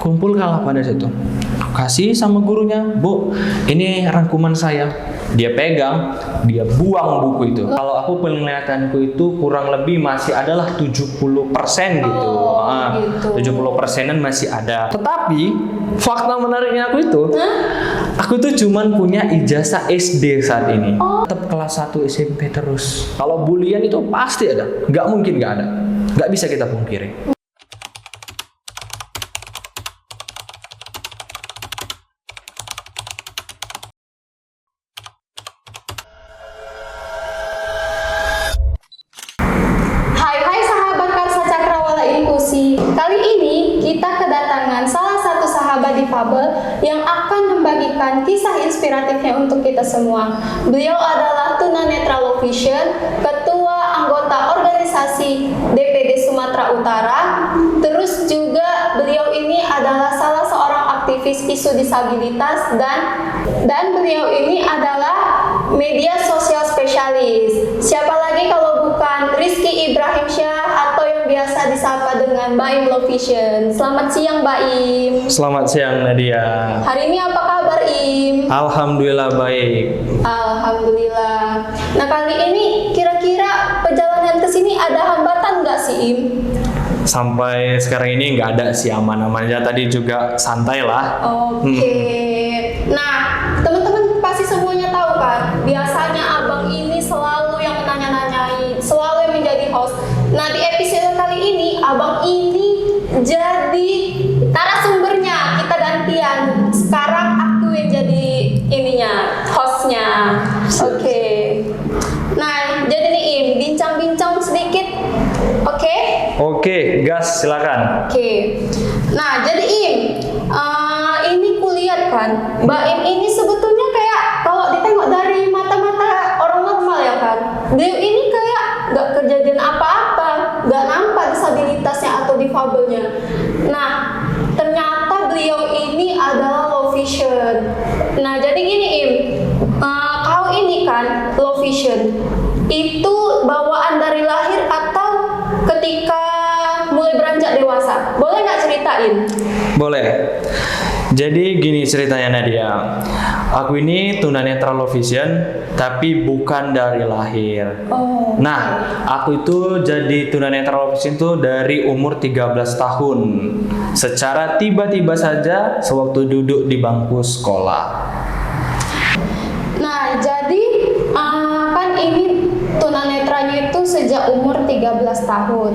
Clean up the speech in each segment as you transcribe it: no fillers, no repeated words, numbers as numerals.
kumpulkanlah pada situ. Kasih sama gurunya, Bu, ini rangkuman saya. Dia pegang, dia buang buku itu. Kalau aku penglihatanku itu kurang lebih masih adalah 70% gitu. Gitu. 70%-an masih ada. Tetapi fakta menariknya aku itu cuman punya ijazah SD saat ini. Tetap kelas 1 SMP terus. Kalau bulian itu pasti ada. Nggak mungkin nggak ada. Nggak bisa kita pungkiri. Hai sahabat Karsa Cakrawala Inklusi. Kali ini kita kedatangan salah satu sahabat difabel yang akan membagikan kisah inspiratifnya untuk kita semua. Beliau adalah tunanetra Low Vision, ketua anggota organisasi DPD Sumatera Utara. Terus juga beliau ini adalah salah seorang aktivis isu disabilitas dan beliau ini adalah media sosial spesialis. Siapa lagi kalau bukan Rizky Ibrahim Syah atau yang biasa disapa dengan Baim Low Vision. Selamat siang Baim. Selamat siang Nadia. Hari ini apa kabar Im? Alhamdulillah baik. Alhamdulillah. Nah kali ini kira-kira perjalanan ke sini ada hambatan nggak sih Im? Sampai sekarang ini nggak ada sih, aman-aman aja. Tadi juga santai lah. Oke. Nah teman-teman pasti semuanya tahu kan, biasanya abang ini selalu yang menanya-nanyai, selalu yang menjadi host. Nah di episode kali ini abang ini jadi narasumbernya, kita gantian. Sekarang aku yang jadi ininya, hostnya. Oke. Nah jadi nih Im, bincang-bincang sedikit. Oke? Oke, gas silakan. Oke. Nah jadi Im, ini kulihat kan, Mbak Im ini sebetulnya kayak kalau ditengok dari mata-mata orang normal ya kan, beliau ini kayak nggak kejadian apa-apa, nggak nampak disabilitasnya atau difabelnya. Nah ternyata beliau ini adalah low vision. Nah jadi gini Im, kau ini kan low vision itu bawaan dari lahir atau ketika mulai beranjak dewasa? Boleh nggak ceritain? Boleh. Jadi gini ceritanya Nadia. Aku ini tunanetra low vision, tapi bukan dari lahir. Nah, aku itu jadi tunanetra low vision itu dari umur 13 tahun. Secara tiba-tiba saja sewaktu duduk di bangku sekolah. Nah, jadi kan ini tunanetranya itu sejak umur 13 tahun.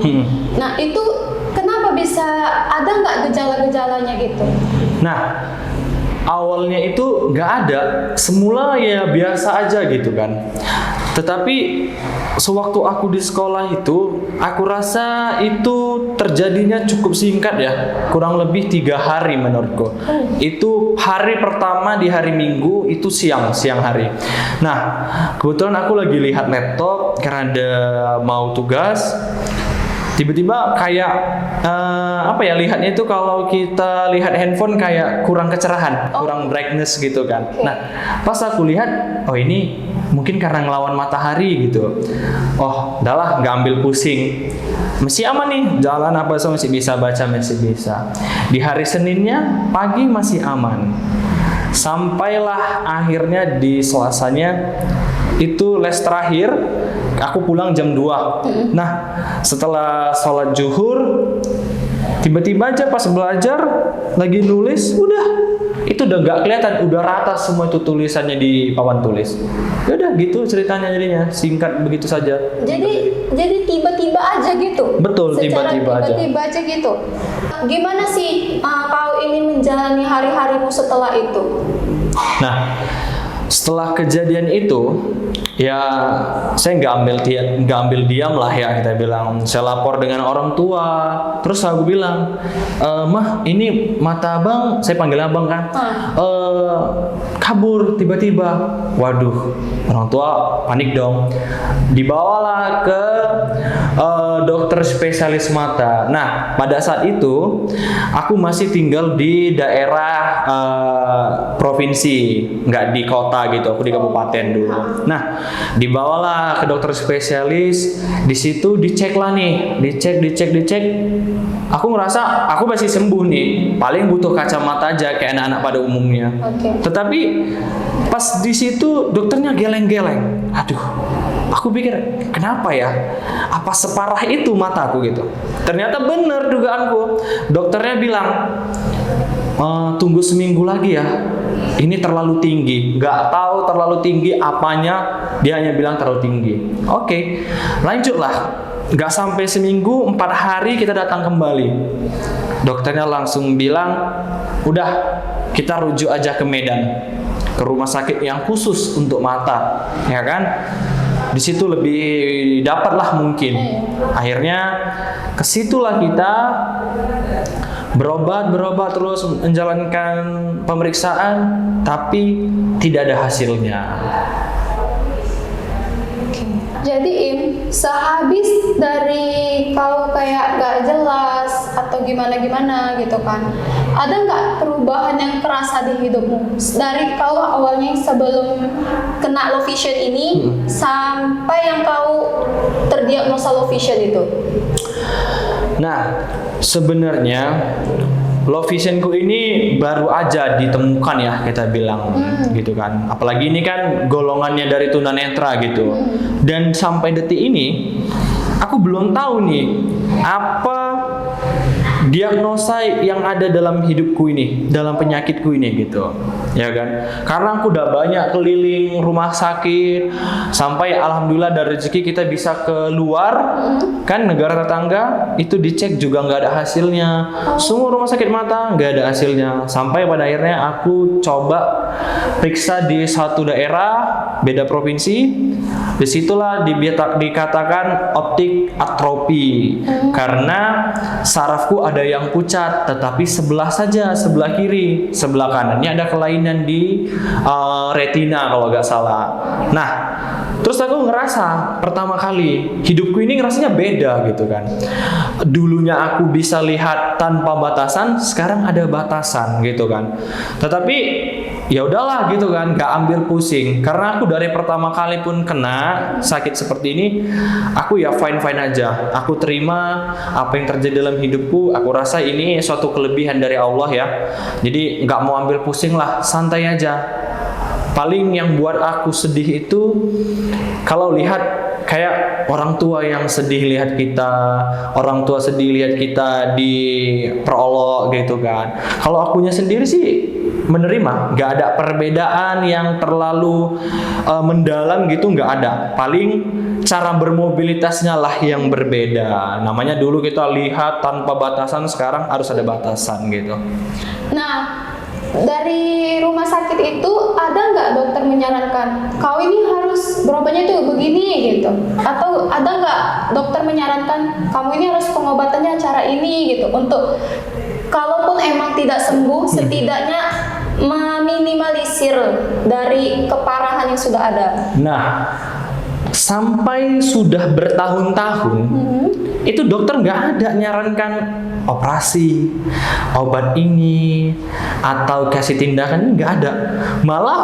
Nah, itu kenapa bisa ada nggak gejala-gejalanya gitu? Nah, awalnya itu nggak ada. Semula ya biasa aja gitu kan. Tetapi sewaktu aku di sekolah itu, aku rasa itu terjadinya cukup singkat ya. Kurang lebih 3 hari menurutku. Itu hari pertama di hari Minggu, itu siang hari. Nah, kebetulan aku lagi lihat laptop karena ada mau tugas. Tiba-tiba kayak lihatnya itu kalau kita lihat handphone kayak kurang kecerahan, kurang brightness gitu kan. Nah, pas aku lihat, oh ini mungkin karena ngelawan matahari gitu. Oh, udahlah, nggak ambil pusing. Masih aman nih, jalan apa so masih bisa baca, masih bisa. Di hari Seninnya pagi masih aman. Sampailah akhirnya di Selasanya itu les terakhir, aku pulang jam 2. Nah, setelah sholat zuhur, tiba-tiba aja pas belajar, lagi nulis, itu udah nggak kelihatan, udah rata semua itu tulisannya di papan tulis. Ya udah gitu ceritanya jadinya, singkat begitu saja. Jadi tiba-tiba aja gitu? Betul, tiba-tiba aja gitu. Gimana sih kau ini menjalani hari-harimu setelah itu? Nah, setelah kejadian itu, ya saya nggak ambil diam lah ya, kita bilang. Saya lapor dengan orang tua. Terus aku bilang, mah ini mata abang, saya panggil abang kan, kabur tiba-tiba. Waduh, orang tua panik dong. Dibawalah ke dokter spesialis mata. Nah, pada saat itu aku masih tinggal di daerah provinsi, nggak di kota gitu. Aku di kabupaten dulu. Nah, dibawalah ke dokter spesialis. Di situ dicek lah nih, dicek. Aku ngerasa aku masih sembuh nih. Paling butuh kacamata aja kayak anak-anak pada umumnya. Tetapi pas di situ dokternya geleng-geleng. Aduh, aku pikir kenapa ya? Apa separah itu mataku gitu? Ternyata bener dugaanku. Dokternya bilang tunggu seminggu lagi ya. Ini terlalu tinggi. Nggak tahu terlalu tinggi apanya. Dia hanya bilang terlalu tinggi. Oke, lanjutlah. Nggak sampai seminggu, 4 hari kita datang kembali. Dokternya langsung bilang, udah kita rujuk aja ke Medan, ke rumah sakit yang khusus untuk mata, ya kan? Di situ lebih dapat lah mungkin. Akhirnya ke situlah kita berobat terus menjalankan pemeriksaan, tapi tidak ada hasilnya. Jadi sehabis dari kau kayak gak jelas atau gimana gitu kan, ada nggak perubahan yang terasa di hidupmu dari kau awalnya sebelum kena low vision ini sampai yang kau terdiagnosa low vision itu? Nah, sebenarnya low visionku ini baru aja ditemukan ya, kita bilang gitu kan. Apalagi ini kan golongannya dari tunanetra gitu. Dan sampai detik ini aku belum tahu nih apa diagnosa yang ada dalam hidupku ini, dalam penyakitku ini gitu. Ya kan? Karena aku udah banyak keliling rumah sakit, sampai alhamdulillah dari rezeki kita bisa keluar kan negara tetangga, itu dicek juga nggak ada hasilnya. Semua rumah sakit mata nggak ada hasilnya. Sampai pada akhirnya aku coba periksa di satu daerah beda provinsi. Disitulah dikatakan optik atropi karena sarafku ada yang pucat, tetapi sebelah saja, sebelah kiri, sebelah kanannya ada kelainan di retina kalau nggak salah. Nah, terus aku ngerasa pertama kali hidupku ini ngerasanya beda gitu kan. Dulunya aku bisa lihat tanpa batasan, sekarang ada batasan gitu kan. Tetapi ya udahlah gitu kan, gak ambil pusing karena aku dari pertama kali pun kena sakit seperti ini, aku ya fine aja. Aku terima apa yang terjadi dalam hidupku. Aku rasa ini suatu kelebihan dari Allah ya. Jadi gak mau ambil pusing lah, santai aja. Paling yang buat aku sedih itu kalau lihat kayak orang tua yang sedih lihat kita, orang tua sedih lihat kita diperolok gitu kan. Kalau akunya sendiri sih menerima, nggak ada perbedaan yang terlalu mendalam gitu, nggak ada. Paling cara bermobilitasnya lah yang berbeda. Namanya dulu kita lihat tanpa batasan, sekarang harus ada batasan gitu. Nah, dari rumah sakit itu ada nggak dokter menyarankan kau ini harus berobatnya itu begini gitu, atau ada nggak dokter menyarankan kamu ini harus pengobatannya cara ini gitu, untuk kalaupun emang tidak sembuh setidaknya meminimalisir dari keparahan yang sudah ada? Nah, sampai sudah bertahun-tahun itu dokter nggak ada nyarankan operasi, obat ini, atau kasih tindakan, nggak ada. Malah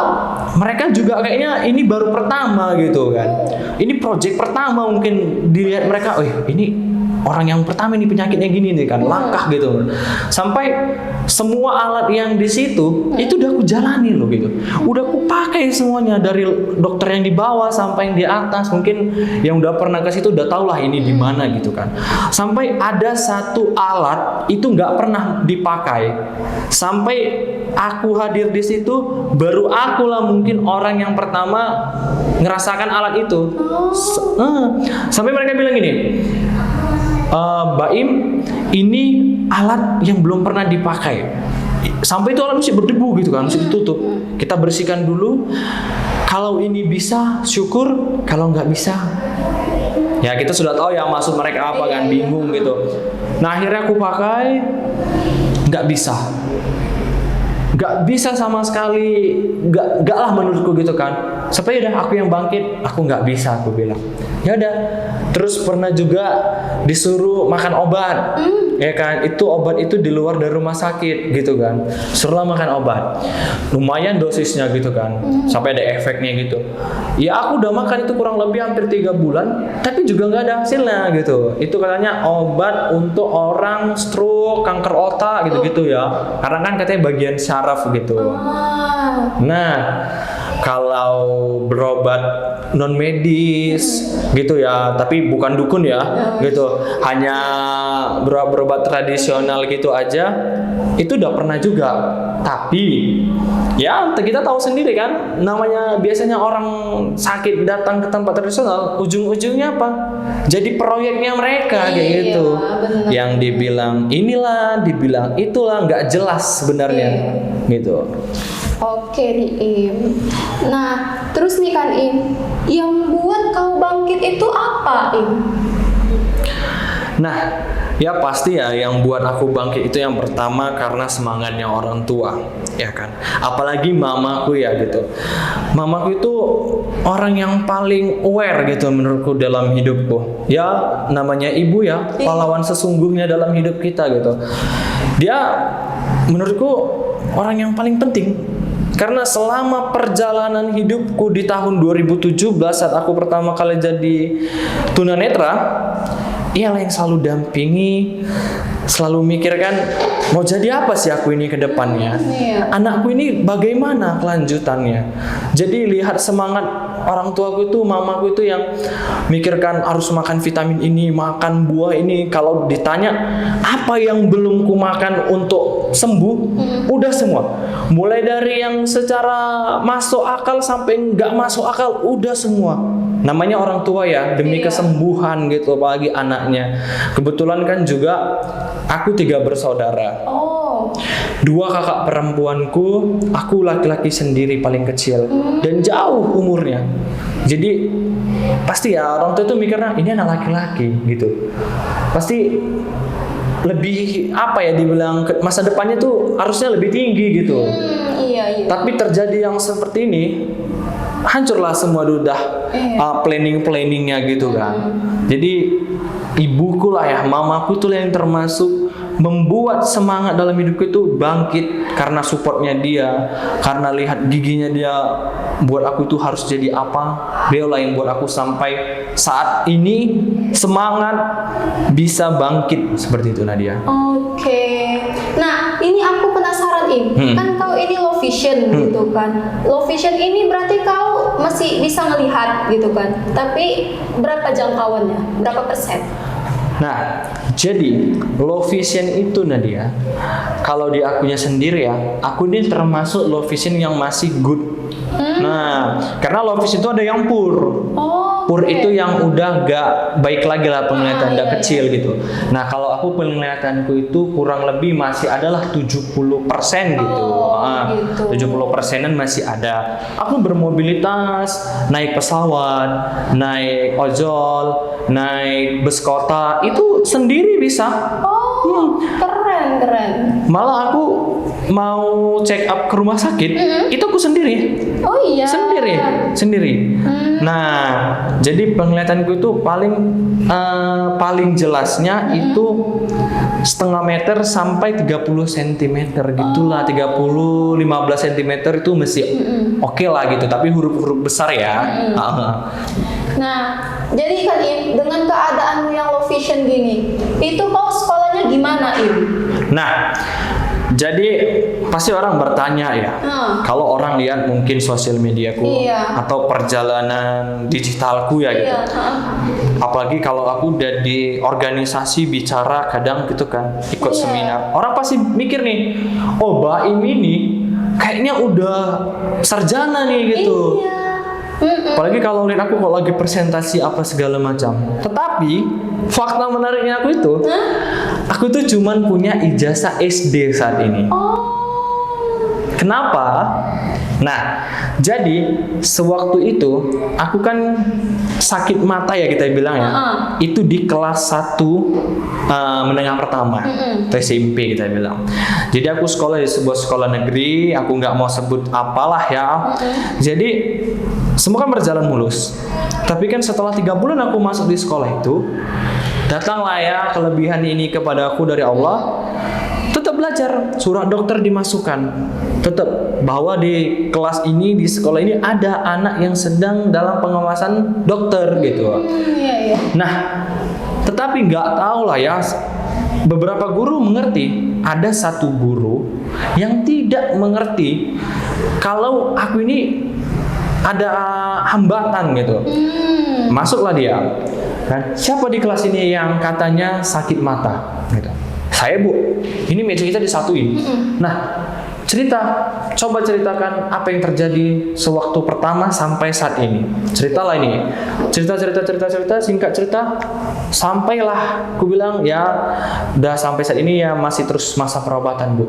mereka juga kayaknya ini baru pertama gitu kan. Ini project pertama mungkin dilihat mereka, ini orang yang pertama ini penyakitnya gini nih kan, langkah gitu. Sampai semua alat yang di situ itu udah aku jalani loh gitu. Udah aku pakai semuanya, dari dokter yang di bawah sampai yang di atas. Mungkin yang udah pernah ke situ udah tau lah ini di mana gitu kan. Sampai ada satu alat itu nggak pernah dipakai. Sampai aku hadir di situ, baru aku lah mungkin orang yang pertama ngerasakan alat itu. Sampai mereka bilang gini, Baim, ini alat yang belum pernah dipakai. Sampai itu alat masih berdebu gitu kan, masih ditutup. Kita bersihkan dulu. Kalau ini bisa, syukur. Kalau nggak bisa, ya kita sudah tahu ya maksud mereka apa kan, bingung gitu. Nah akhirnya aku pakai, nggak bisa. Gak bisa sama sekali, gak lah menurutku gitu kan. Sampai udah aku yang bangkit, aku gak bisa, aku bilang. Ya udah. Terus pernah juga disuruh makan obat, ya kan? Itu obat itu di luar dari rumah sakit gitu kan. Suruh makan obat, lumayan dosisnya gitu kan, sampai ada efeknya gitu. Ya aku udah makan itu kurang lebih hampir 3 bulan, tapi juga nggak ada hasilnya gitu. Itu katanya obat untuk orang stroke, kanker otak gitu-gitu ya. Karena kan katanya bagian syaraf gitu. Nah, kalau berobat non medis gitu ya, tapi bukan dukun ya, gitu, hanya berobat tradisional gitu aja, itu udah pernah juga. Tapi ya kita tahu sendiri kan, namanya biasanya orang sakit datang ke tempat tradisional, ujung-ujungnya apa? Jadi proyeknya mereka kayak gitu. Bener. Yang dibilang inilah, dibilang itulah, nggak jelas sebenarnya, gitu. Oke nih Im. Nah, terus nih kan Im, yang buat kau bangkit itu apa Im? Nah, ya pasti ya yang buat aku bangkit itu yang pertama karena semangatnya orang tua, ya kan. Apalagi mamaku ya gitu. Mamaku itu orang yang paling aware gitu menurutku dalam hidupku. Ya namanya ibu ya, pahlawan sesungguhnya dalam hidup kita gitu. Dia menurutku orang yang paling penting. Karena selama perjalanan hidupku di tahun 2017 saat aku pertama kali jadi tunanetra, ialah yang selalu dampingi, selalu mikirkan mau jadi apa sih aku ini ke depannya. Anakku ini bagaimana kelanjutannya. Jadi lihat semangat orang tuaku itu, mamaku itu yang mikirkan harus makan vitamin ini, makan buah ini. Kalau ditanya apa yang belum ku makan untuk sembuh, udah semua. Mulai dari yang secara masuk akal sampai nggak masuk akal, udah semua. Namanya orang tua ya, demi kesembuhan gitu, apalagi anaknya. Kebetulan kan juga aku 3 bersaudara. 2 kakak perempuanku, aku laki-laki sendiri paling kecil dan jauh umurnya. Jadi pasti ya orang tua itu mikirnya ini anak laki-laki gitu. Pasti lebih apa ya dibilang masa depannya tuh harusnya lebih tinggi gitu. Iya. Tapi terjadi yang seperti ini, hancurlah semua udah planningnya gitu kan. Jadi ibuku lah ya, mamaku tuh yang termasuk membuat semangat dalam hidupku itu bangkit karena supportnya dia, karena lihat giginya dia buat aku tuh harus jadi apa. Dia lah yang buat aku sampai saat ini semangat bisa bangkit seperti itu Nadia. Oke. Nah, ini aku penasaran Im. Kan kau ini low vision gitu kan. Low vision ini berarti kau masih bisa melihat gitu kan. Tapi berapa jangkauannya? Berapa persen? Nah, jadi low vision itu Nadia, kalau di akunya sendiri ya, aku ini termasuk low vision yang masih good. Nah, karena low vision itu ada yang poor. Pur itu yang udah gak baik lagi lah penglihatan, udah kecil gitu. Nah kalau aku penglihatanku itu kurang lebih masih adalah 70% gitu. 70%-an masih ada. Aku bermobilitas, naik pesawat, naik ojol, naik bus kota, itu sendiri bisa. Keren. Malah aku mau check up ke rumah sakit, itu aku sendiri. Oh iya. Sendiri. Nah, jadi penglihatanku itu paling jelasnya itu setengah meter sampai 30 cm gitulah, 30-15 cm itu masih oke lah gitu, tapi huruf-huruf besar ya. Nah, jadi kan Im, dengan keadaanmu yang low vision gini, itu kau sekolahnya gimana Im? Nah, jadi pasti orang bertanya ya, kalau orang lihat mungkin sosial mediaku atau perjalanan digitalku ya gitu. Apalagi kalau aku udah di organisasi bicara kadang gitu kan, ikut seminar. Orang pasti mikir nih, oh Mbak Im ini kayaknya udah sarjana nih gitu. Apalagi kalau lihat aku kalau lagi presentasi apa segala macam. Tetapi fakta menariknya aku itu, aku tuh cuman punya ijazah SD saat ini. Kenapa? Nah, jadi sewaktu itu aku kan sakit mata ya kita bilang ya. Itu di kelas 1 menengah pertama, SMP kita bilang. Jadi aku sekolah di sebuah sekolah negeri, aku nggak mau sebut apalah ya. Jadi semua kan berjalan mulus. Tapi kan setelah 3 bulan aku masuk di sekolah itu, datanglah ya kelebihan ini kepada aku dari Allah. Tetap belajar, surat dokter dimasukkan. Tetap bahwa di kelas ini, di sekolah ini ada anak yang sedang dalam pengawasan dokter gitu. Nah, tetapi nggak tahu lah ya, beberapa guru mengerti. Ada satu guru yang tidak mengerti kalau aku ini ada hambatan gitu. Masuklah dia. Kan, siapa di kelas ini yang katanya sakit mata gitu? Saya, Bu. Ini meja kita disatuin. Nah, coba ceritakan apa yang terjadi sewaktu pertama sampai saat ini. Ceritalah ini. Cerita, singkat cerita. Sampailah, aku bilang ya, udah sampai saat ini ya masih terus masa perawatan, Bu.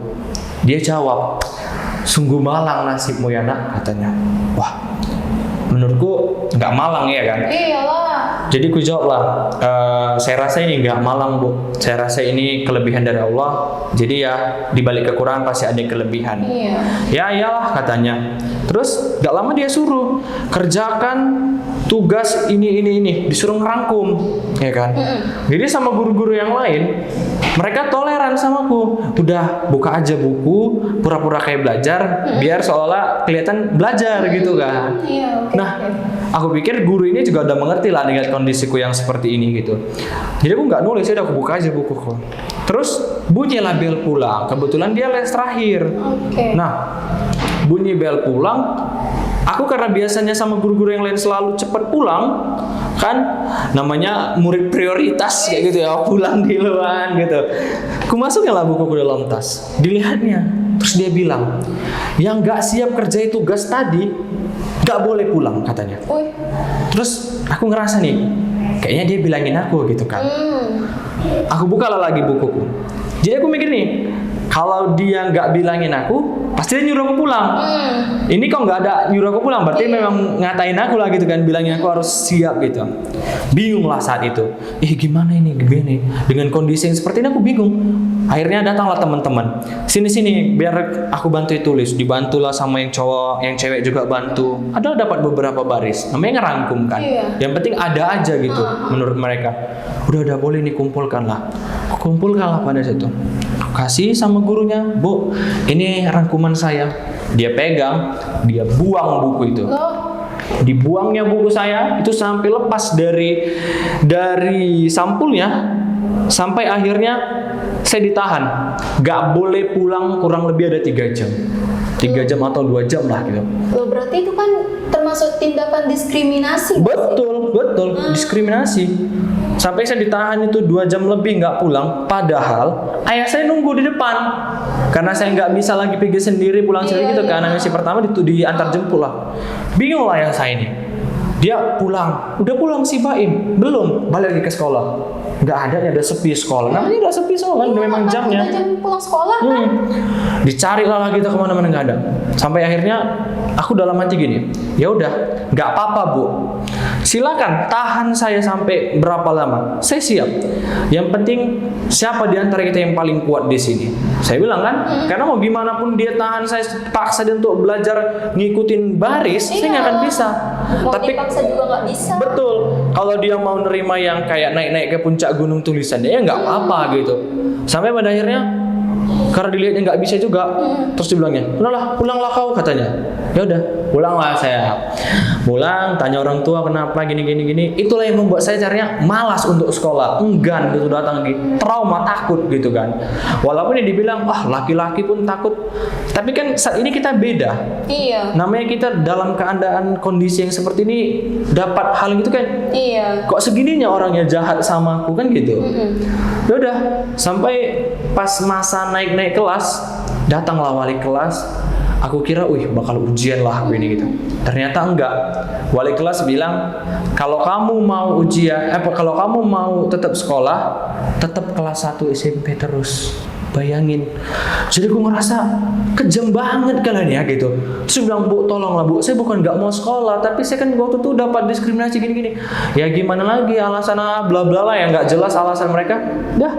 Dia jawab, sungguh malang nasibmu ya nak, katanya. Wah, menurutku nggak malang ya kan? Iyalah. Jadi ku jawab lah, saya rasa ini nggak malang, Bu. Saya rasa ini kelebihan dari Allah. Jadi ya dibalik kekurangan pasti ada kelebihan. Ya iyalah katanya. Terus gak lama dia suruh kerjakan tugas ini, disuruh ngerangkum, ya kan? Jadi sama guru-guru yang lain, mereka toleran sama aku. Udah buka aja buku, pura-pura kayak belajar, biar seolah kelihatan belajar gitu kan. Nah, aku pikir guru ini juga udah mengerti lah dengan kondisiku yang seperti ini gitu. Jadi aku nggak nulis, udah aku buka aja bukuku. Terus bunyilah bel pulang. Kebetulan dia les terakhir. Nah, bunyi bel pulang. Aku karena biasanya sama guru-guru yang lain selalu cepat pulang, kan namanya murid prioritas kayak gitu ya, pulang duluan gitu. Aku masukin lah buku ke dalam tas, dilihatnya, terus dia bilang, yang nggak siap kerjain tugas tadi nggak boleh pulang katanya. Terus aku ngerasa nih, kayaknya dia bilangin aku gitu kan. Aku bukalah lagi bukuku. Jadi aku mikir nih, kalau dia nggak bilangin aku, pasti dia nyuruh aku pulang. Ini kok nggak ada nyuruh aku pulang, berarti memang ngatain aku lah gitu kan, bilangin aku harus siap gitu. Bingung lah saat itu. Gimana ini, gini dengan kondisi yang seperti ini aku bingung. Akhirnya datanglah teman-teman. Sini biar aku bantu tulis. Dibantulah sama yang cowok, yang cewek juga bantu. Ada dapat beberapa baris. Namanya ngerangkum kan. Yang penting ada aja gitu menurut mereka. Udah boleh nih kumpulkan lah. Kumpulkan lah pada situ. Kasih sama gurunya, Bu, ini rangkuman saya. Dia pegang, dia buang buku itu. Dibuangnya buku saya itu sampai lepas dari sampulnya, sampai akhirnya saya ditahan. Gak boleh pulang kurang lebih ada 3 jam. 3 jam atau 2 jam lah gitu. Berarti itu kan termasuk tindakan diskriminasi. Betul, diskriminasi. Sampai saya ditahan itu 2 jam lebih nggak pulang. Padahal ayah saya nunggu di depan. Karena saya nggak bisa lagi pergi sendiri, pulang sendiri gitu kan. Misi pertama diantar jemput lah. Bingung lah ayah saya ini. Dia pulang. Udah pulang si Baim? Belum. Balik lagi ke sekolah. Nggak ada, udah sepi sekolah. Namanya udah sepi sekolah, memang jamnya. Udah jam pulang sekolah kan? Dicari lah lagi kita kemana-mana nggak ada. Sampai akhirnya aku dalam hati gini, ya udah, nggak apa-apa Bu. Silakan tahan saya sampai berapa lama, saya siap. Yang penting siapa di antara kita yang paling kuat di sini? Saya bilang kan, karena mau gimana pun dia tahan saya paksa dia untuk belajar ngikutin baris, saya nggak akan bisa. Mau Tapi dipaksa juga nggak bisa. Betul. Kalau dia mau nerima yang kayak naik-naik ke puncak gunung tulisannya, ya nggak apa-apa gitu. Sampai pada akhirnya karena dilihatnya nggak bisa juga, terus dibilangnya, udahlah pulanglah kau katanya. Ya udah, pulanglah saya. Pulang, tanya orang tua kenapa gini. Itulah yang membuat saya caranya malas untuk sekolah, enggan gitu datang lagi, trauma, takut gitu kan. Walaupun dia dibilang, laki-laki pun takut, tapi kan saat ini kita beda. Iya. Namanya kita dalam keadaan kondisi yang seperti ini dapat hal gitu kan. Iya. Kok segininya orangnya jahat sama aku kan gitu. Ya udah, sampai pas masa naik kelas, datanglah wali kelas. Aku kira, bakal ujian lah aku ini gitu. Ternyata enggak. Wali kelas bilang, kalau kamu mau ujian, kalau kamu mau tetap sekolah, tetap kelas 1 SMP terus. bayangin. Jadi aku ngerasa kejam banget kalian ya gitu. Terus dia bilang, Bu tolonglah Bu, saya bukan nggak mau sekolah, tapi saya kan waktu itu dapat diskriminasi gini-gini. Ya gimana lagi, alasan bla bla lah yang nggak jelas alasan mereka. Dah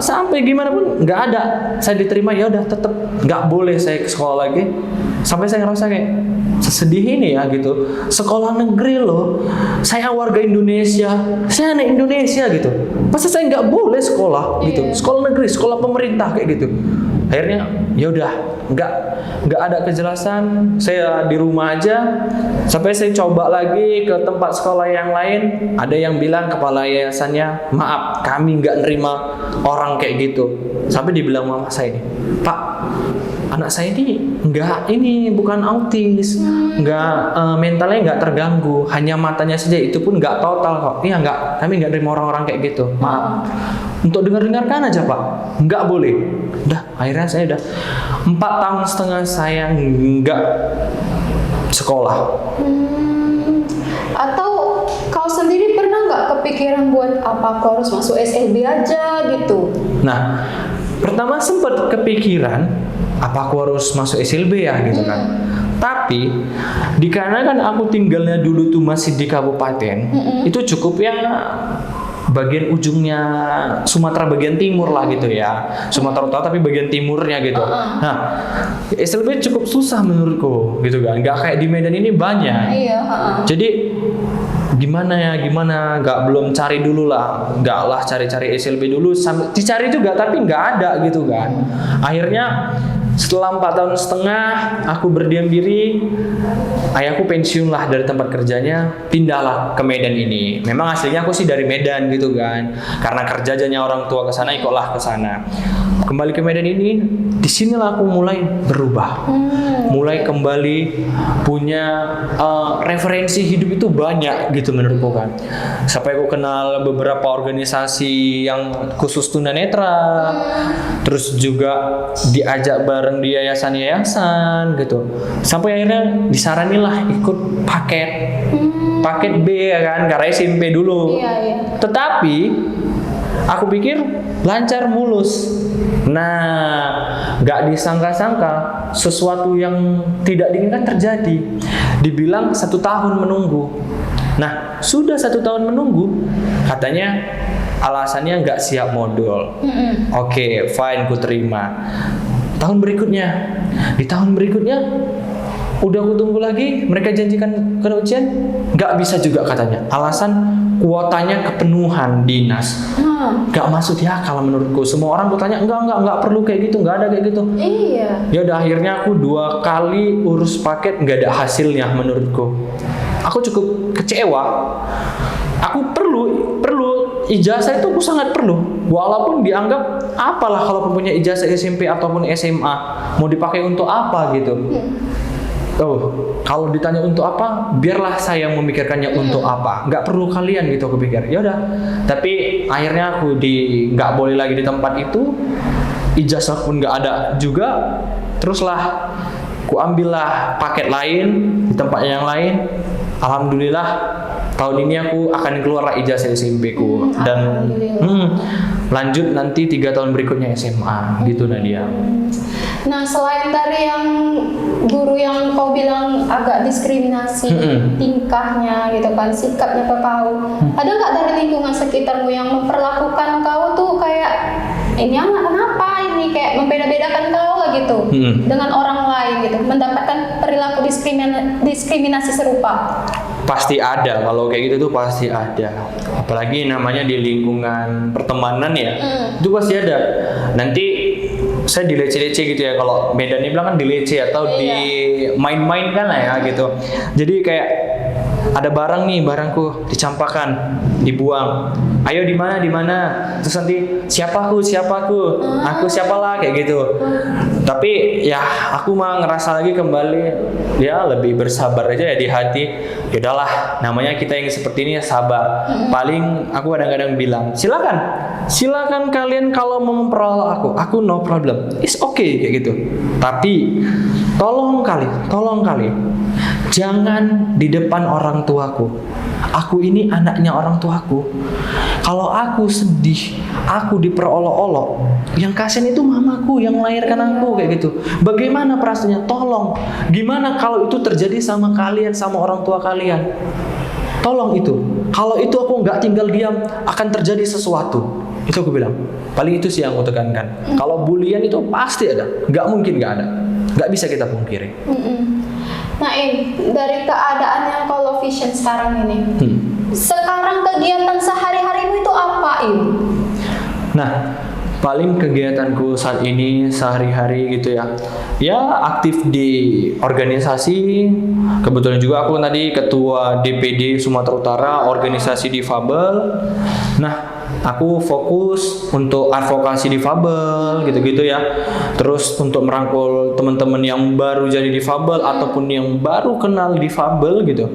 sampai gimana pun nggak ada, saya diterima, ya udah tetap nggak boleh saya ke sekolah lagi. Sampai saya ngerasa kayak sesedih ini ya gitu. Sekolah negeri loh, saya warga Indonesia, saya anak Indonesia gitu, masa saya nggak boleh sekolah gitu? Sekolah negeri, sekolah pemerintah kayak gitu. Akhirnya ya udah nggak ada kejelasan, saya di rumah aja. Sampai saya coba lagi ke tempat sekolah yang lain, ada yang bilang kepala yayasannya, maaf kami nggak nerima orang kayak gitu. Sampai dibilang mama saya ini, Pak, anak saya ini bukan autis, mentalnya nggak terganggu, hanya matanya saja, itu pun nggak total kok. Iya nggak, kami nggak terima orang-orang kayak gitu. Maaf. Untuk dengar-dengarkan aja Pak, nggak boleh. Udah, akhirnya saya udah 4,5 tahun saya nggak sekolah. Atau kau sendiri pernah nggak kepikiran buat apa kau harus masuk SLB aja gitu? Nah, pertama sempat kepikiran apa aku harus masuk SLB ya gitu kan. Tapi dikarenakan aku tinggalnya dulu tuh masih di kabupaten, itu cukup ya bagian ujungnya Sumatera bagian timur lah gitu ya. Sumatera Utara tapi bagian timurnya gitu. Nah, SLB cukup susah menurutku gitu kan. Nggak kayak di Medan ini banyak. Iya. Jadi gimana, nggak belum cari dulu lah, nggak lah cari-cari SLB dulu, sampai dicari juga tapi nggak ada gitu kan. Akhirnya setelah 4,5 tahun aku berdiam diri, ayahku pensiun lah dari tempat kerjanya, pindahlah ke Medan ini. Memang aslinya aku sih dari Medan gitu kan, karena kerjanya orang tua ke sana, ikutlah ke sana. Kembali ke Medan ini, disinilah aku mulai berubah, mulai kembali punya referensi hidup itu banyak gitu menurutku kan. Sampai aku kenal beberapa organisasi yang khusus tunanetra, terus juga diajak bareng di yayasan-yayasan gitu. Sampai akhirnya disaranilah ikut paket B ya kan, karena SMP dulu. Iya. Tetapi aku pikir lancar mulus. Nah, gak disangka-sangka sesuatu yang tidak diinginkan terjadi. Dibilang 1 tahun menunggu. Nah, sudah 1 tahun menunggu, katanya alasannya nggak siap modul. Oke, fine, ku terima. Di tahun berikutnya udah aku tunggu lagi, mereka janjikan kena ujian, nggak bisa juga katanya. Alasan kuotanya kepenuhan dinas. Nggak masuk di akal menurutku. Semua orang bertanya, enggak perlu kayak gitu, nggak ada kayak gitu. Iya. Ya udah, akhirnya aku 2 kali urus paket, nggak ada hasilnya menurutku. Aku cukup kecewa. Aku perlu ijazah itu, aku sangat perlu. Walaupun dianggap apalah kalau punya ijazah SMP ataupun SMA, mau dipakai untuk apa gitu. Kalau ditanya untuk apa, biarlah saya memikirkannya untuk apa. Nggak perlu kalian gitu aku pikir. Ya udah. Tapi akhirnya aku nggak boleh lagi di tempat itu. Ijazah pun nggak ada juga. Teruslah aku ambillah paket lain di tempat yang lain. Alhamdulillah tahun ini aku akan keluar ijazah SMP ku dan lanjut nanti 3 tahun berikutnya SMA gitu Nadia. Nah, selain dari yang guru yang kau bilang agak diskriminasi tingkahnya gitu kan, sikapnya ke kau, ada nggak dari lingkungan sekitarmu yang memperlakukan kau tuh kayak ini anak kenapa ini, kayak membeda-bedakan kau lah gitu dengan orang lain gitu, mendapatkan perilaku diskriminasi serupa? Pasti ada, kalau kayak gitu tuh pasti ada. Apalagi namanya di lingkungan pertemanan ya, itu pasti ada. Nanti saya dilece-lece gitu ya, kalau Medan ini bilang kan dilece atau di main-main kan lah ya gitu. Jadi kayak ada barang nih, barangku dicampakkan, dibuang. Ayo di mana? Terus nanti siapaku, aku siapalah kayak gitu. Tapi ya aku mah ngerasa lagi kembali, ya lebih bersabar aja ya di hati. Ya udahlah, namanya kita yang seperti ini ya sabar. Paling aku kadang-kadang bilang, silakan kalian kalau mau memperoleh aku no problem, it's okay kayak gitu. Tapi tolong kali, jangan di depan orang tuaku. Aku ini anaknya orang tuaku. Kalau aku sedih, aku diperolok-olok, yang kasihan itu mamaku yang melahirkan aku kayak gitu. Bagaimana perasaannya? Tolong. Gimana kalau itu terjadi sama kalian, sama orang tua kalian? Tolong itu. Kalau itu aku nggak tinggal diam, akan terjadi sesuatu. Itu aku bilang. Paling itu sih yang aku tekankan. Kalau bulian itu pasti ada, nggak mungkin nggak ada. Nggak bisa kita pungkiri. Nah, dari keadaan yang kalau vision sekarang ini, sekarang kegiatan sehari-harimu itu apa, Nah, paling kegiatanku saat ini sehari-hari gitu ya. Ya, aktif di organisasi. Kebetulan juga aku tadi ketua DPD Sumatera Utara, organisasi difabel. Nah, aku fokus untuk advokasi difabel gitu-gitu ya. Terus untuk merangkul teman-teman yang baru jadi difabel ataupun yang baru kenal difabel gitu.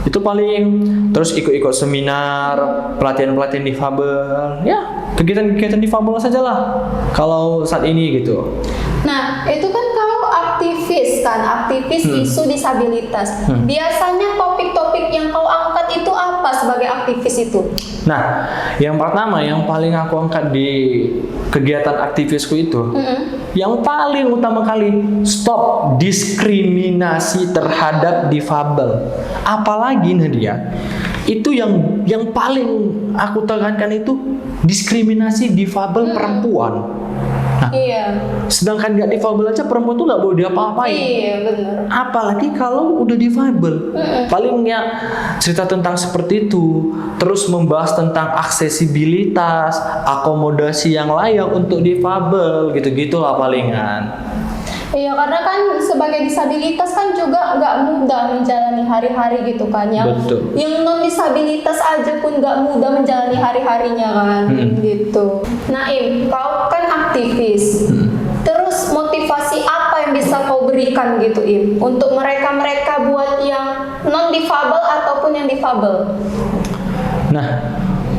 Itu paling. Terus ikut-ikut seminar, pelatihan-pelatihan difabel. Ya, kegiatan-kegiatan difabel saja lah kalau saat ini gitu. Nah, itu kan kau aktivis isu disabilitas. Biasanya topik-topik yang kau angkat itu apa sebagai aktivis itu? Nah, yang pertama yang paling aku angkat di kegiatan aktivisku itu, yang paling utama kali, stop diskriminasi terhadap difabel. Apalagi Nadia, itu yang paling aku tekankan itu diskriminasi difabel perempuan. Nah, sedangkan nggak difabel aja perempuan tuh nggak boleh diapa-apain. Iya, benar. Apalagi kalau udah difabel. Palingnya cerita tentang seperti itu, terus membahas tentang aksesibilitas, akomodasi yang layak untuk difabel, gitu-gitulah palingan. Iya, karena kan sebagai disabilitas kan juga nggak mudah menjalani hari-hari gitu kan ya. Betul. Yang non disabilitas aja pun nggak mudah menjalani hari-harinya kan, gitu. Nah, kau kan aktivis. Terus motivasi apa yang bisa kau berikan gitu, untuk mereka-mereka buat yang non difabel ataupun yang difabel? Nah,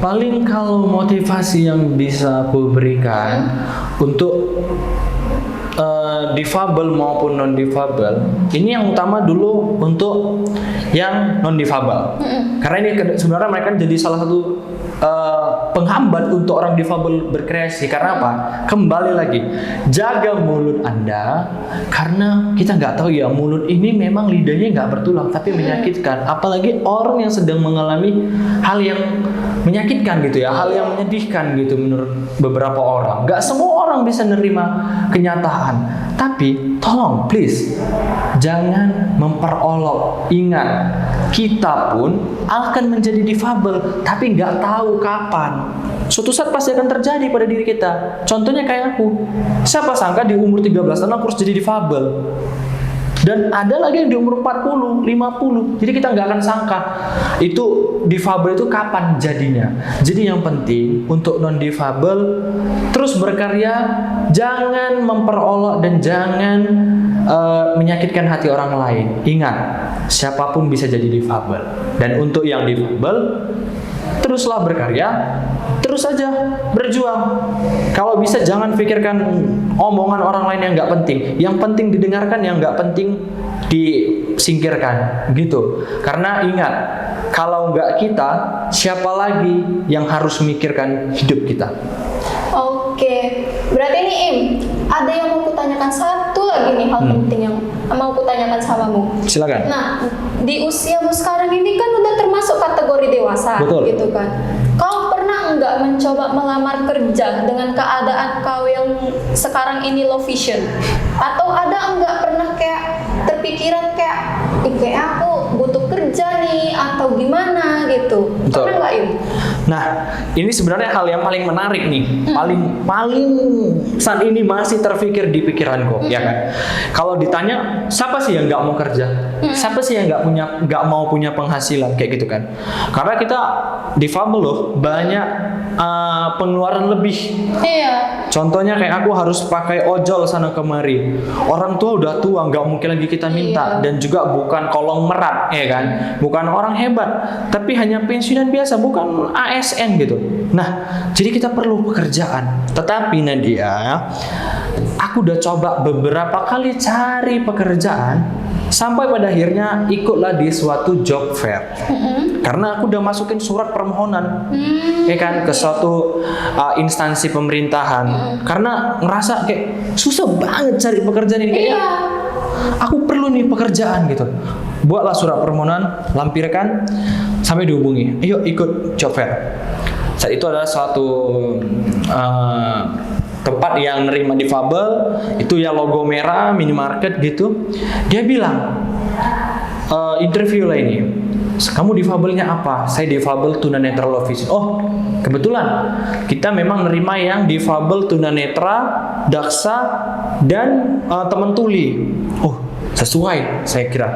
paling kalau motivasi yang bisa aku berikan untuk difabel maupun non difabel, ini yang utama dulu untuk yang non difabel, karena ini sebenarnya mereka jadi salah satu penghambat untuk orang difabel berkreasi. Karena apa? Kembali lagi, jaga mulut Anda, karena kita nggak tahu ya, mulut ini memang lidahnya nggak bertulang tapi menyakitkan. Apalagi orang yang sedang mengalami hal yang menyakitkan gitu ya, hal yang menyedihkan gitu menurut beberapa orang. Nggak semua orang bisa nerima kenyataan. Tapi tolong please jangan memperolok. Ingat, kita pun akan menjadi difabel, tapi nggak tahu kapan. Suatu saat pasti akan terjadi pada diri kita. Contohnya kayak aku. Siapa sangka di umur 13 tahun aku harus jadi difabel. Dan ada lagi yang di umur 40, 50. Jadi kita nggak akan sangka itu difabel itu kapan jadinya. Jadi yang penting untuk non difabel terus berkarya, jangan memperolok dan jangan menyakitkan hati orang lain. Ingat, siapapun bisa jadi difabel. Dan untuk yang difabel, teruslah berkarya, terus saja berjuang. Kalau bisa jangan pikirkan omongan orang lain yang nggak penting. Yang penting didengarkan, yang nggak penting disingkirkan, gitu. Karena ingat, kalau nggak kita, siapa lagi yang harus memikirkan hidup kita? Oke, berarti ini ada yang mau kutanyakan satu lagi nih hal penting yang mau kutanyakan samamu. Silakan. Nah, di usiamu sekarang ini kan udah termasuk kategori dewasa. Betul. Gitu kan. Kau pernah nggak mencoba melamar kerja dengan keadaan kau yang sekarang ini low vision? Atau ada nggak pernah kayak terpikiran kayak aku butuh kerja nih atau gimana gitu? Betul. Pernah nggak Nah, ini sebenarnya hal yang paling menarik nih. Paling saat ini masih terpikir di pikiranku, ya kan? Kalau ditanya, siapa sih yang nggak mau kerja? Siapa sih yang nggak mau punya penghasilan kayak gitu kan? Karena kita difabel loh, banyak pengeluaran lebih. Iya. Contohnya kayak aku harus pakai ojol sana kemari. Orang tua udah tua, nggak mungkin lagi kita minta. Dan juga bukan kolong merat, ya kan? Bukan orang hebat, tapi hanya pensiunan biasa, bukan ASN gitu. Nah, jadi kita perlu pekerjaan. Tetapi Nadia, aku udah coba beberapa kali cari pekerjaan sampai pada akhirnya ikutlah di suatu job fair. Karena aku udah masukin surat permohonan, ya kan, ke suatu instansi pemerintahan. Karena ngerasa kayak susah banget cari pekerjaan ini. Kayaknya aku perlu nih pekerjaan gitu. Buatlah surat permohonan, lampirkan, sampai dihubungi. Ayo ikut job fair. Saat itu adalah suatu tempat yang nerima difabel, itu ya logo merah, minimarket gitu. Dia bilang, interview lah ini. Kamu difabelnya apa? Saya difabel tunanetra low vision. Oh, kebetulan kita memang nerima yang difabel tunanetra, daksa, dan teman tuli. Oh, sesuai saya kira.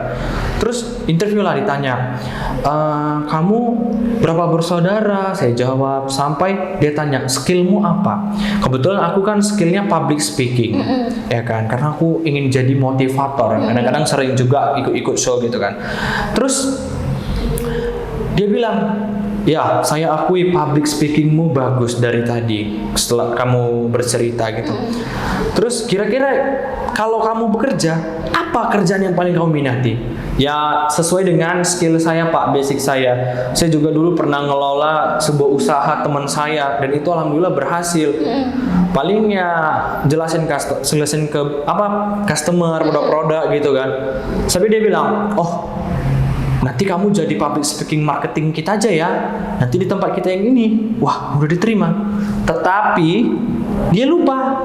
Terus interview lah, ditanya, kamu berapa bersaudara? Saya jawab, sampai dia tanya, skillmu apa? Kebetulan aku kan skillnya public speaking, ya kan, karena aku ingin jadi motivator. Kadang-kadang sering juga ikut-ikut show gitu kan. Terus dia bilang, ya saya akui public speakingmu bagus dari tadi setelah kamu bercerita gitu. Terus kira-kira kalau kamu bekerja, apa kerjaan yang paling kamu minati? Ya sesuai dengan skill saya Pak, basic saya. Saya juga dulu pernah ngelola sebuah usaha teman saya dan itu alhamdulillah berhasil. Paling ya jelasin ke customer, produk-produk gitu kan. Tapi dia bilang, oh nanti kamu jadi public speaking marketing kita aja ya. Nanti di tempat kita yang ini. Wah, udah diterima. Tetapi dia lupa.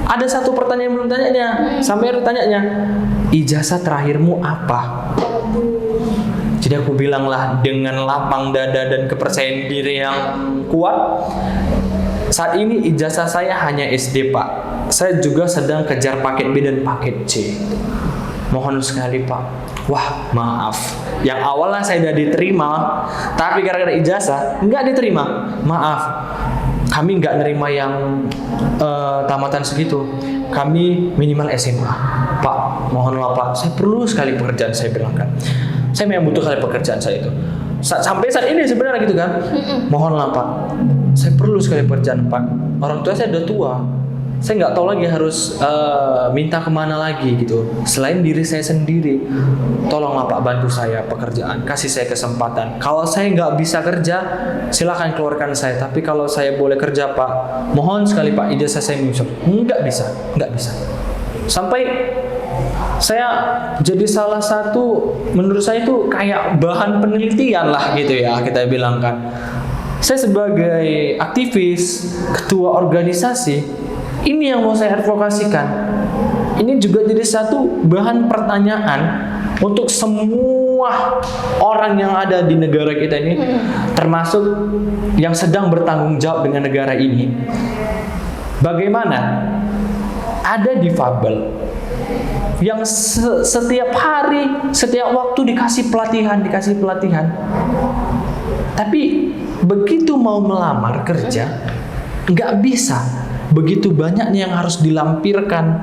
Ada satu pertanyaan yang belum tanyanya. Sampai ada tanyanya, ijazah terakhirmu apa? Jadi aku bilang lah dengan lapang dada dan kepercayaan diri yang kuat, saat ini ijazah saya hanya SD Pak. Saya juga sedang kejar paket B dan paket C. Mohon sekali Pak. Wah maaf, yang awalnya saya udah diterima, tapi gara-gara ijazah nggak diterima. Maaf, kami nggak nerima yang tamatan segitu. Kami minimal SMA. Pak, mohonlah Pak, saya perlu sekali pekerjaan, saya bilang kan. Saya memang butuh sekali pekerjaan saya itu. Sampai saat ini sebenarnya gitu kan. Mohonlah Pak, saya perlu sekali pekerjaan Pak. Orang tua saya udah tua. Saya nggak tahu lagi harus minta kemana lagi gitu. Selain diri saya sendiri, tolonglah Pak bantu saya pekerjaan, kasih saya kesempatan. Kalau saya nggak bisa kerja, silakan keluarkan saya. Tapi kalau saya boleh kerja Pak, mohon sekali Pak ijazah saya menyusul. Nggak bisa. Sampai saya jadi salah satu, menurut saya itu kayak bahan penelitian lah gitu ya kita bilang kan. Saya sebagai aktivis, ketua organisasi, ini yang mau saya advokasikan. Ini juga jadi satu bahan pertanyaan untuk semua orang yang ada di negara kita ini, termasuk yang sedang bertanggung jawab dengan negara ini. Bagaimana ada difabel yang setiap hari, setiap waktu dikasih pelatihan, tapi begitu mau melamar kerja nggak bisa. Begitu banyaknya yang harus dilampirkan,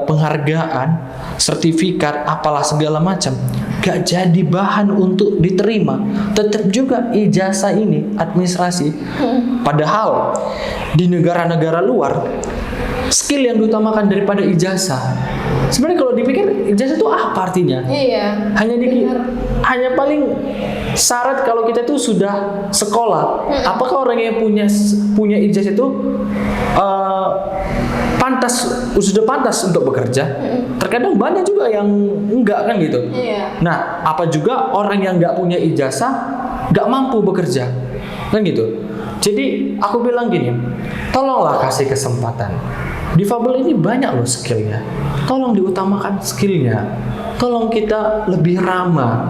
penghargaan, sertifikat, apalah segala macam, gak jadi bahan untuk diterima. Tetap juga ijazah ini administrasi. Padahal di negara-negara luar skill yang diutamakan daripada ijazah. Sebenarnya kalau dipikir ijazah itu apa artinya? Iya. Hanya paling syarat kalau kita itu sudah sekolah. Apakah orang yang punya ijazah itu sudah pantas untuk bekerja? Terkadang banyak juga yang enggak kan gitu. Iya. Nah, apa juga orang yang enggak punya ijazah enggak mampu bekerja, kan gitu. Jadi aku bilang gini, tolonglah kasih kesempatan. Difabel ini banyak loh skillnya. Tolong diutamakan skillnya. Tolong kita lebih ramah.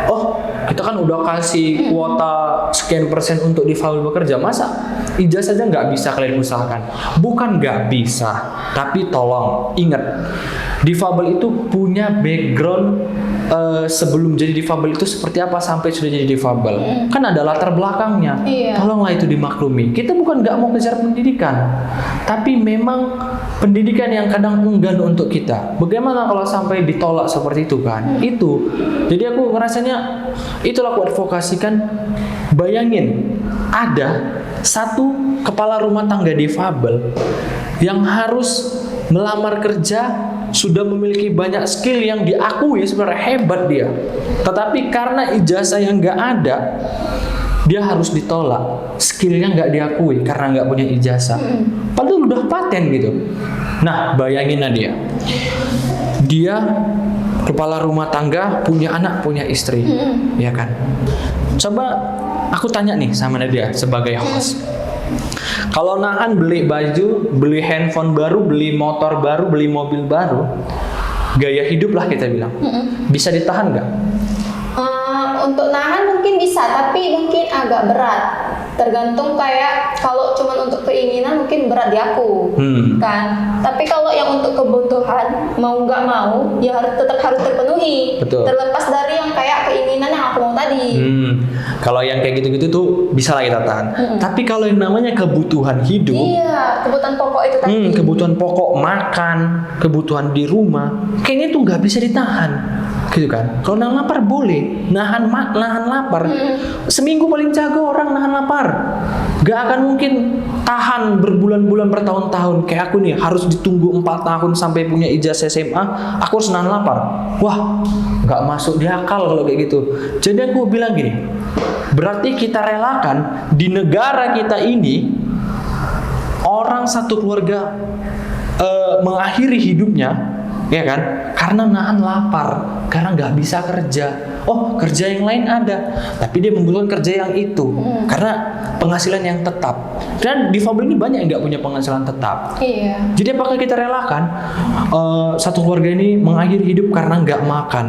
Oh, kita kan udah kasih kuota sekian persen untuk difabel bekerja. Masa ijazah saja nggak bisa kalian usahakan? Bukan nggak bisa, tapi tolong ingat, difabel itu punya background sebelum jadi difabel itu seperti apa sampai sudah jadi difabel. Kan ada latar belakangnya. Iya. Tolonglah itu dimaklumi. Kita bukan nggak mau kejar pendidikan, tapi memang pendidikan yang kadang enggan untuk kita. Bagaimana kalau sampai ditolak seperti itu kan? Itu. Jadi aku ngerasanya itulah aku advokasikan bayangin ada satu kepala rumah tangga difabel yang harus melamar kerja, sudah memiliki banyak skill yang diakui sebenarnya hebat dia, tetapi karena ijazah yang nggak ada, dia harus ditolak. Skillnya nggak diakui karena nggak punya ijazah. Padahal udah paten gitu. Nah, bayangin Nadia, dia kepala rumah tangga, punya anak, punya istri, ya kan? Coba aku tanya nih sama Nadia sebagai host. Kalau Nahan beli baju, beli handphone baru, beli motor baru, beli mobil baru, gaya hidup lah kita bilang, bisa ditahan nggak? Untuk nahan mungkin bisa, tapi mungkin agak berat. Tergantung kayak kalau cuma untuk keinginan mungkin berat di aku, kan. Tapi kalau yang untuk kebutuhan mau nggak mau ya tetap harus terpenuhi. Betul. Terlepas dari yang kayak keinginan yang aku mau tadi. Kalau yang kayak gitu-gitu tuh bisa lah kita tahan. Tapi kalau yang namanya kebutuhan hidup, Iya, kebutuhan pokok itu tadi. kebutuhan pokok, makan, kebutuhan di rumah, kayaknya tuh nggak bisa ditahan, gitu kan? Kalau nahan lapar boleh, nahan lapar. Seminggu paling jago orang nahan lapar. Gak akan mungkin tahan berbulan-bulan, bertahun-tahun. Kayak aku nih harus ditunggu 4 tahun sampai punya ijazah SMA, aku harus nahan lapar. Wah, gak masuk di akal kalau kayak gitu. Jadi aku bilang gini, berarti kita relakan di negara kita ini orang satu keluarga mengakhiri hidupnya, ya kan? Karena nahan lapar, karena nggak bisa kerja. Oh, kerja yang lain ada, tapi dia membutuhkan kerja yang itu karena penghasilan yang tetap. Dan difabel ini banyak yang nggak punya penghasilan tetap. Iya. Jadi apakah kita relakan satu keluarga ini mengakhiri hidup karena nggak makan?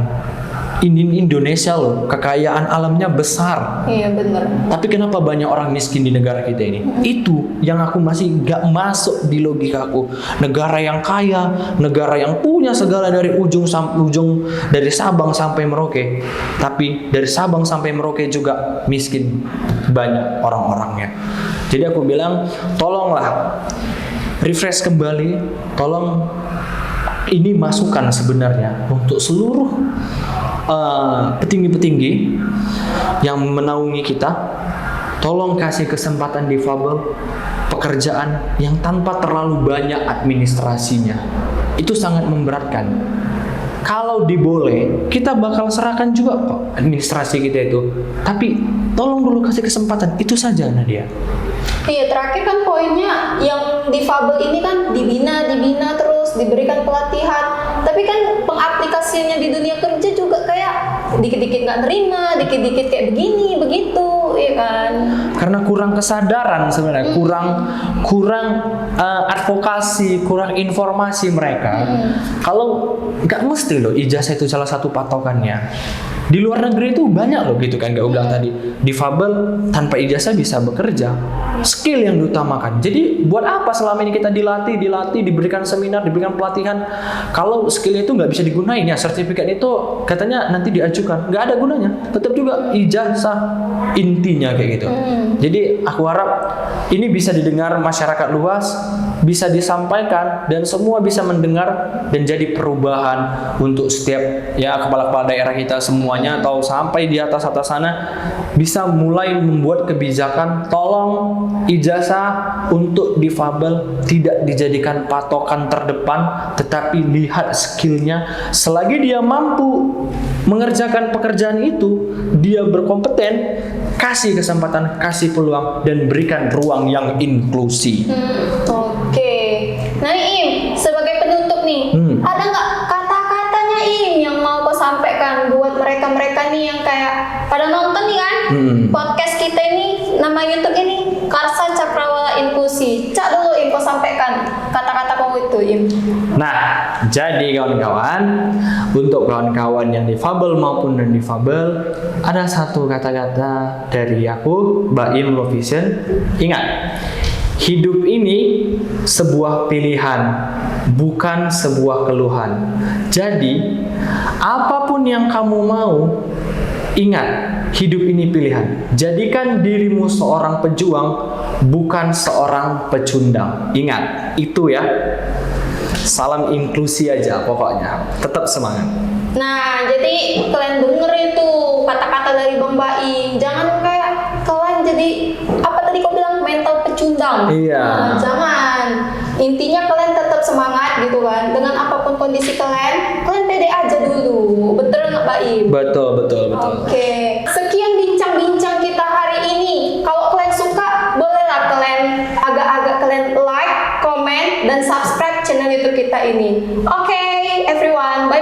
Ini Indonesia loh, kekayaan alamnya besar. Iya benar. Tapi kenapa banyak orang miskin di negara kita ini? Itu yang aku masih gak masuk di logikaku. Negara yang kaya, negara yang punya segala dari ujung sampai ujung, dari Sabang sampai Merauke. Tapi dari Sabang sampai Merauke juga miskin banyak orang-orangnya. Jadi aku bilang, tolonglah refresh kembali, tolong ini masukan sebenarnya untuk seluruh petinggi-petinggi yang menaungi kita, tolong kasih kesempatan difabel pekerjaan yang tanpa terlalu banyak administrasinya. Itu sangat memberatkan. Kalau diboleh, kita bakal serahkan juga kok administrasi kita itu. Tapi tolong dulu kasih kesempatan, itu saja Nadia. Iya, terakhir kan poinnya yang difabel ini kan dibina terus, diberikan pelatihan. Tapi kan pengaplikasiannya di dunia kerja juga kayak dikit-dikit nggak nerima, dikit-dikit kayak begini, begitu, ya kan? Karena kurang kesadaran sebenarnya, kurang advokasi, kurang informasi mereka. Kalau nggak mesti loh ijazah itu salah satu patokannya. Di luar negeri itu banyak loh gitu kan, gak bilang tadi difabel tanpa ijazah bisa bekerja. Skill yang diutamakan. Jadi buat apa selama ini kita dilatih, diberikan seminar, diberikan pelatihan, kalau skillnya itu nggak bisa digunain ya, sertifikat itu katanya nanti diajukan, nggak ada gunanya. Tetap juga ijazah intinya kayak gitu. Jadi aku harap ini bisa didengar masyarakat luas, bisa disampaikan dan semua bisa mendengar dan jadi perubahan untuk setiap ya kepala-kepala daerah kita semuanya, atau sampai di atas sana bisa mulai membuat kebijakan. Tolong ijazah untuk difabel tidak dijadikan patokan terdepan, tetapi lihat skillnya. Selagi dia mampu mengerjakan pekerjaan itu, dia berkompeten, kasih kesempatan, kasih peluang, dan berikan ruang yang inklusi. Oke. Nah Im, sebagai penutup nih, ada nggak kata-katanya Im yang mau kau sampaikan buat mereka-mereka nih yang kayak pada nonton nih kan podcast kita ini, nama YouTube ini Karsa Cakrawala Inklusi. Cak dulu Im, kau sampaikan kata-kata kamu itu Im. Nah, jadi kawan-kawan, untuk kawan-kawan yang difabel maupun non difabel, ada satu kata-kata dari aku, Mbak Im Love Vision. Ingat, hidup ini sebuah pilihan, bukan sebuah keluhan. Jadi, apapun yang kamu mau, ingat, hidup ini pilihan. Jadikan dirimu seorang pejuang, bukan seorang pecundang. Ingat, itu ya. Salam inklusi aja pokoknya. Tetap semangat. Nah, jadi kalian denger itu kata-kata dari Bang Baim. Jangan kayak kalian jadi apa tadi kau bilang mental pecundang. Iya. Nah, jangan. Intinya kalian tetap semangat gitu kan. Dengan apapun kondisi kalian pede aja dulu. Betul nggak Mbak Im? Betul. Oke. Sekian bincang-bincang kita hari ini. Kalau kalian suka, bolehlah kalian agak-agak kalian like, comment, dan subscribe channel YouTube kita ini. Oke, everyone. Bye.